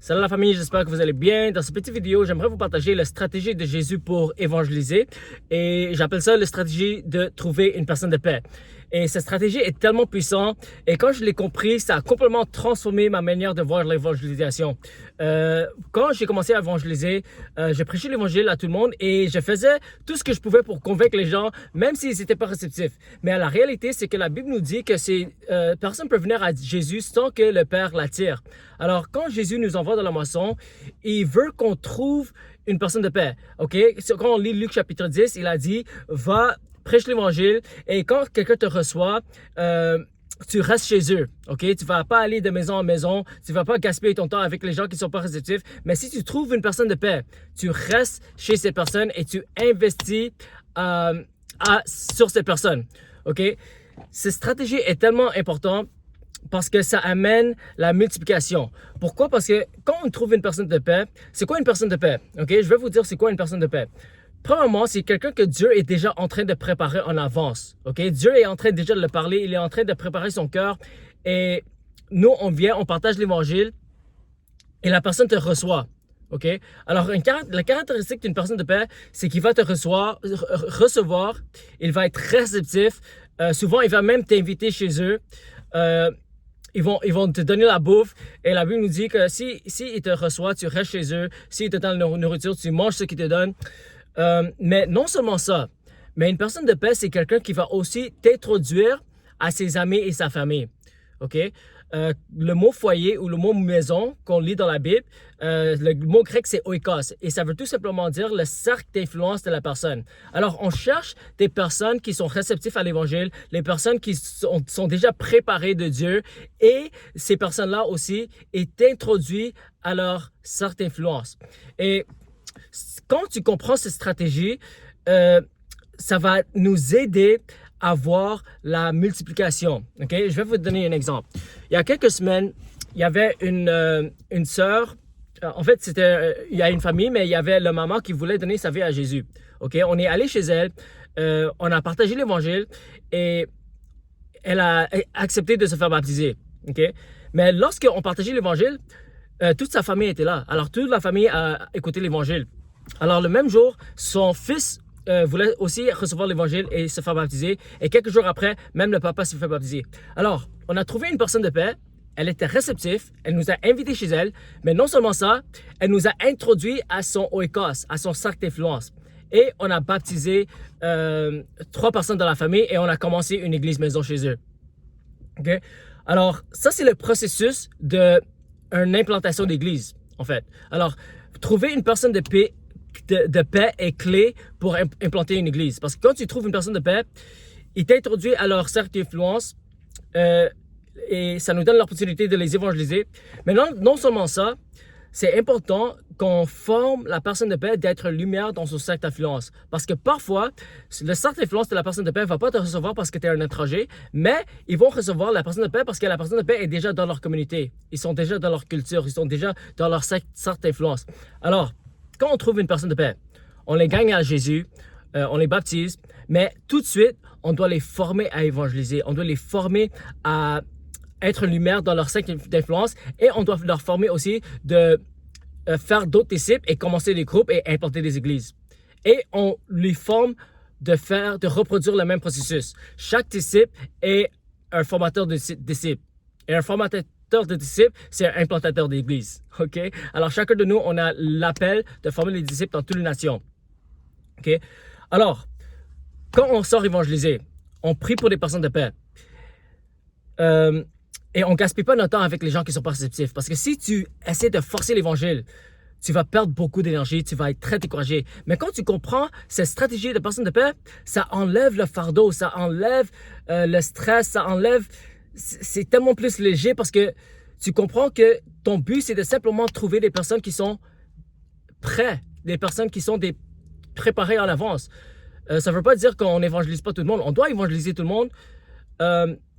Salut la famille, j'espère que vous allez bien. Dans cette petite vidéo, j'aimerais vous partager la stratégie de Jésus pour évangéliser. Et j'appelle ça la stratégie de trouver une personne de paix. Et cette stratégie est tellement puissante. Et quand je l'ai compris, ça a complètement transformé ma manière de voir l'évangélisation. Quand j'ai commencé à évangéliser, je prêchais l'évangile à tout le monde et je faisais tout ce que je pouvais pour convaincre les gens, même s'ils n'étaient pas réceptifs. Mais la réalité, c'est que la Bible nous dit que personne ne peut venir à Jésus sans que le Père l'attire. Alors, quand Jésus nous envoie dans la moisson, il veut qu'on trouve une personne de paix. OK? Quand on lit Luc chapitre 10, il a dit, va, prêche l'évangile, et quand quelqu'un te reçoit, tu restes chez eux, OK? Tu ne vas pas aller de maison en maison, tu ne vas pas gaspiller ton temps avec les gens qui ne sont pas réceptifs, mais si tu trouves une personne de paix, tu restes chez ces personnes et tu investis sur ces personnes, OK? Cette stratégie est tellement importante parce que ça amène la multiplication. Pourquoi? Parce que quand on trouve une personne de paix, c'est quoi une personne de paix? OK? Je vais vous dire c'est quoi une personne de paix. Premièrement, c'est quelqu'un que Dieu est déjà en train de préparer en avance. OK? Dieu est en train déjà de le parler, il est en train de préparer son cœur. Et nous, on vient, on partage l'évangile et la personne te reçoit. OK? Alors, la caractéristique d'une personne de paix, c'est qu'il va te recevoir, il va être réceptif. Souvent, il va même t'inviter chez eux. Ils vont te donner la bouffe. Et la Bible nous dit que si ils te reçoivent, tu restes chez eux. S'ils te donnent la nourriture, tu manges ce qu'ils te donnent. Mais non seulement ça, mais une personne de paix, c'est quelqu'un qui va aussi t'introduire à ses amis et sa famille. OK? Le mot foyer ou le mot maison qu'on lit dans la Bible, le mot grec c'est oikos et ça veut tout simplement dire le cercle d'influence de la personne. Alors on cherche des personnes qui sont réceptives à l'évangile, les personnes qui sont déjà préparées de Dieu et ces personnes-là aussi est introduites à leur cercle d'influence. Et quand tu comprends cette stratégie, ça va nous aider à voir la multiplication. OK? Je vais vous donner un exemple. Il y a quelques semaines, il y avait une sœur. En fait, il y a une famille, mais il y avait la maman qui voulait donner sa vie à Jésus. OK? On est allé chez elle, on a partagé l'évangile et elle a accepté de se faire baptiser. OK? Mais lorsqu'on partageait l'évangile, toute sa famille était là. Alors, toute la famille a écouté l'évangile. Alors, le même jour, son fils voulait aussi recevoir l'évangile et se faire baptiser. Et quelques jours après, même le papa se fait baptiser. Alors, on a trouvé une personne de paix. Elle était réceptive. Elle nous a invités chez elle. Mais non seulement ça, elle nous a introduits à son oikos, à son cercle d'influence. Et on a baptisé 3 personnes dans la famille et on a commencé une église maison chez eux. Okay? Alors, ça, c'est le processus d'une implantation d'église, en fait. Alors, trouver une personne de paix est clé pour implanter une église. Parce que quand tu trouves une personne de paix, il t'introduit à leur cercle d'influence et ça nous donne l'opportunité de les évangéliser. Mais non seulement ça, c'est important qu'on forme la personne de paix d'être lumière dans son cercle d'influence. Parce que parfois, le cercle d'influence de la personne de paix ne va pas te recevoir parce que tu es un étranger, mais ils vont recevoir la personne de paix parce que la personne de paix est déjà dans leur communauté. Ils sont déjà dans leur culture, ils sont déjà dans leur cercle d'influence. Alors, quand on trouve une personne de paix, on les gagne à Jésus, on les baptise, mais tout de suite, on doit les former à évangéliser, on doit les former à être lumière dans leur cercle d'influence et on doit leur former aussi de faire d'autres disciples et commencer des groupes et implanter des églises. Et on les forme de reproduire le même processus. Chaque disciple est un formateur de disciples. Et un formateur de disciples, c'est un implantateur d'église. OK? Alors, chacun de nous, on a l'appel de former les disciples dans toutes les nations. OK? Alors, quand on sort évangéliser, on prie pour des personnes de paix. Et on ne gaspille pas notre temps avec les gens qui sont pas réceptifs. Parce que si tu essaies de forcer l'évangile, tu vas perdre beaucoup d'énergie, tu vas être très découragé. Mais quand tu comprends cette stratégie de personne de paix, ça enlève le fardeau, ça enlève le stress, ça enlève... C'est tellement plus léger parce que tu comprends que ton but, c'est de simplement trouver des personnes qui sont prêtes, des personnes qui sont préparées en avance. Ça ne veut pas dire qu'on n'évangélise pas tout le monde. On doit évangéliser tout le monde,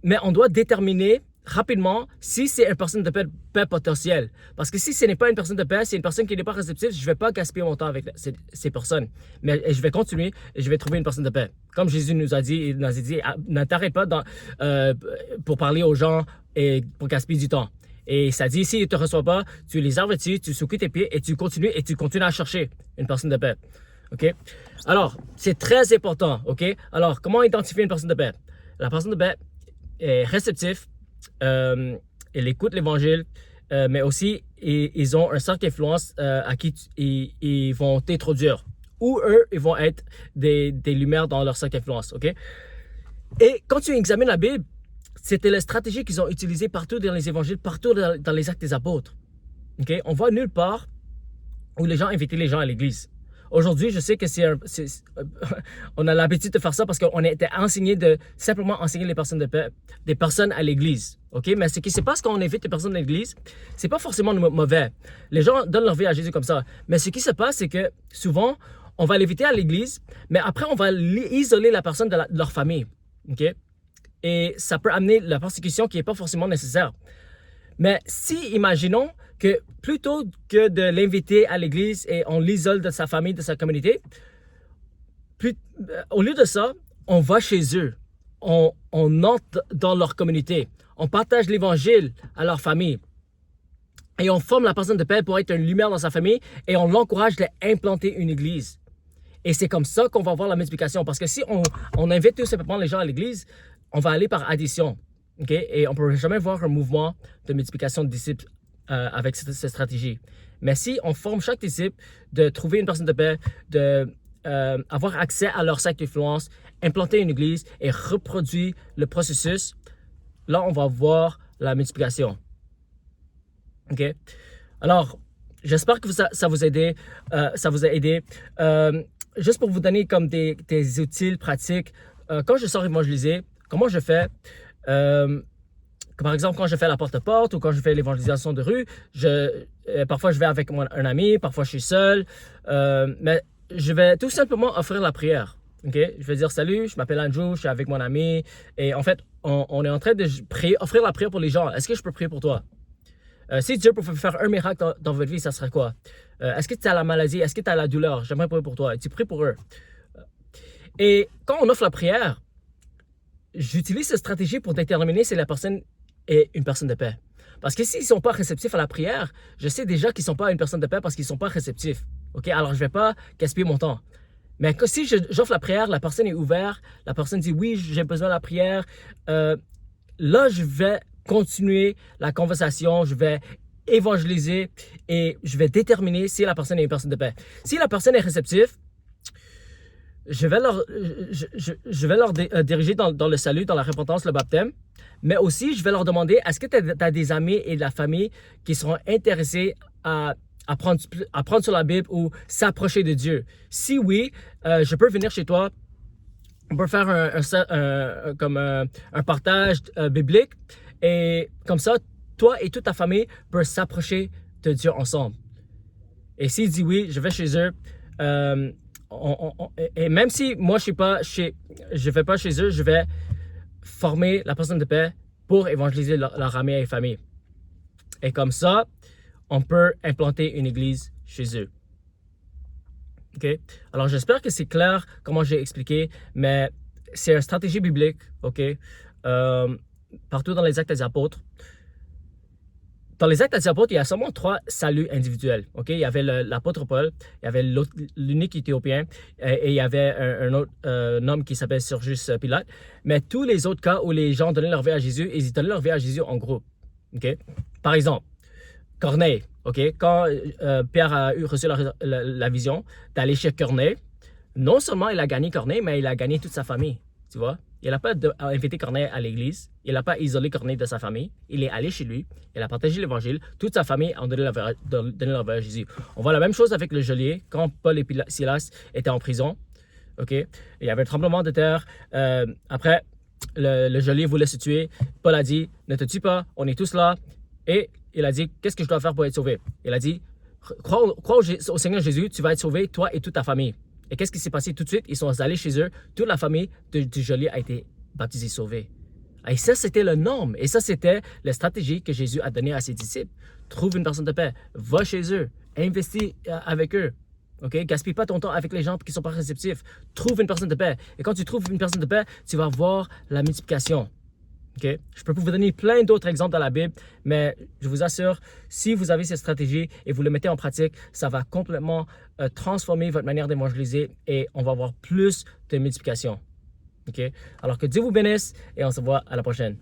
mais on doit déterminer rapidement si c'est une personne de paix potentielle. Parce que si ce n'est pas une personne de paix, c'est une personne qui n'est pas réceptive, je ne vais pas gaspiller mon temps avec ces personnes. Mais je vais continuer et je vais trouver une personne de paix. Comme Jésus nous a dit, ne t'arrête pas pour parler aux gens et pour gaspiller du temps. Et ça dit, s'ils ne te reçoivent pas, tu les avertis, tu secoues tes pieds et tu continues à chercher une personne de paix. OK? Alors, c'est très important. OK? Alors, comment identifier une personne de paix? La personne de paix est réceptive, elle écoute l'évangile, mais aussi ils ont un cercle d'influence à qui ils vont t'introduire. Ou eux, ils vont être des lumières dans leur cercle d'influence. OK? Et quand tu examines la Bible, c'était la stratégie qu'ils ont utilisée partout dans les évangiles, partout dans les actes des apôtres. Okay? On voit nulle part où les gens invitaient les gens à l'église. Aujourd'hui, je sais que on a l'habitude de faire ça parce qu'on a été enseigné de simplement enseigner les personnes des personnes à l'église. Okay? Mais ce qui se passe quand on invite les personnes à l'église, c'est pas forcément mauvais. Les gens donnent leur vie à Jésus comme ça. Mais ce qui se passe, c'est que souvent, on va l'inviter à l'église, mais après, on va isoler la personne de leur famille. Okay? Et ça peut amener la persécution qui n'est pas forcément nécessaire. Mais si, imaginons que plutôt que de l'inviter à l'église et on l'isole de sa famille, de sa communauté, au lieu de ça, on va chez eux, on entre dans leur communauté, on partage l'évangile à leur famille et on forme la personne de paix pour être une lumière dans sa famille et on l'encourage d'implanter une église. Et c'est comme ça qu'on va voir la multiplication. Parce que si on invite tout simplement les gens à l'église, on va aller par addition. Okay? Et on ne peut jamais voir un mouvement de multiplication de disciples avec cette stratégie. Mais si on forme chaque disciple de trouver une personne de paix, d'avoir accès à leur cercle d'influence, implanter une église et reproduire le processus, là, on va voir la multiplication. OK? Alors, j'espère que ça vous a aidé. Juste pour vous donner comme des outils pratiques, quand je sors évangéliser, comment je fais? Par exemple, quand je fais la porte-à-porte ou quand je fais l'évangélisation de rue, parfois je vais avec un ami, parfois je suis seul, mais je vais tout simplement offrir la prière. Okay? Je vais dire salut, je m'appelle Andrew, je suis avec mon ami, et en fait, on est en train de offrir la prière pour les gens. Est-ce que je peux prier pour toi? Si Dieu pouvait faire un miracle dans votre vie, ça serait quoi? Est-ce que tu as la maladie? Est-ce que tu as la douleur? J'aimerais prier pour toi. Et tu pries pour eux. Et quand on offre la prière, j'utilise cette stratégie pour déterminer si la personne est une personne de paix. Parce que s'ils ne sont pas réceptifs à la prière, je sais déjà qu'ils ne sont pas une personne de paix parce qu'ils ne sont pas réceptifs. Okay? Alors, je ne vais pas gaspiller mon temps. Mais si j'offre la prière, la personne est ouverte, la personne dit oui, j'ai besoin de la prière, là, je vais continuer la conversation, je vais évangéliser et je vais déterminer si la personne est une personne de paix. Si la personne est réceptive, je vais leur diriger dans le salut, dans la repentance, le baptême, mais aussi je vais leur demander, est-ce que tu as des amis et de la famille qui seront intéressés à prendre sur la Bible ou s'approcher de Dieu? Si oui, je peux venir chez toi, on peut faire un partage biblique. Et comme ça, toi et toute ta famille peuvent s'approcher de Dieu ensemble. Et s'il dit oui, je vais chez eux. Et même si moi, je ne vais pas chez eux, je vais former la personne de paix pour évangéliser leur ami et famille. Et comme ça, on peut implanter une église chez eux. OK? Alors, j'espère que c'est clair comment j'ai expliqué, mais c'est une stratégie biblique. OK? Partout dans les actes des apôtres. Dans les actes des apôtres, il y a seulement 3 saluts individuels. Okay? Il y avait l'apôtre Paul, il y avait l'unique Éthiopien et il y avait un autre homme qui s'appelle Sergius Pilate. Mais tous les autres cas où les gens donnaient leur vie à Jésus, ils donnaient leur vie à Jésus en groupe. Okay? Par exemple, Corneille. Okay? Quand Pierre a reçu la vision d'aller chez Corneille, non seulement il a gagné Corneille, mais il a gagné toute sa famille. Tu vois? Il n'a pas invité Corneille à l'église. Il n'a pas isolé Corneille de sa famille. Il est allé chez lui. Il a partagé l'évangile. Toute sa famille a donné leur vie à Jésus. On voit la même chose avec le geôlier. Quand Paul et Silas étaient en prison, okay, il y avait un tremblement de terre. Après, le geôlier voulait se tuer. Paul a dit, ne te tue pas, on est tous là. Et il a dit, qu'est-ce que je dois faire pour être sauvé? Il a dit, crois au Seigneur Jésus, tu vas être sauvé, toi et toute ta famille. Et qu'est-ce qui s'est passé tout de suite? Ils sont allés chez eux. Toute la famille du geôlier a été baptisée, sauvée. Et ça, c'était la norme. Et ça, c'était la stratégie que Jésus a donnée à ses disciples. Trouve une personne de paix. Va chez eux. Investis avec eux. Okay? Gaspille pas ton temps avec les gens qui ne sont pas réceptifs. Trouve une personne de paix. Et quand tu trouves une personne de paix, tu vas voir la multiplication. Okay? Je peux vous donner plein d'autres exemples dans la Bible, mais je vous assure, si vous avez cette stratégie et vous le mettez en pratique, ça va complètement transformer votre manière d'évangéliser et on va avoir plus de multiplication. Okay? Alors que Dieu vous bénisse et on se voit à la prochaine.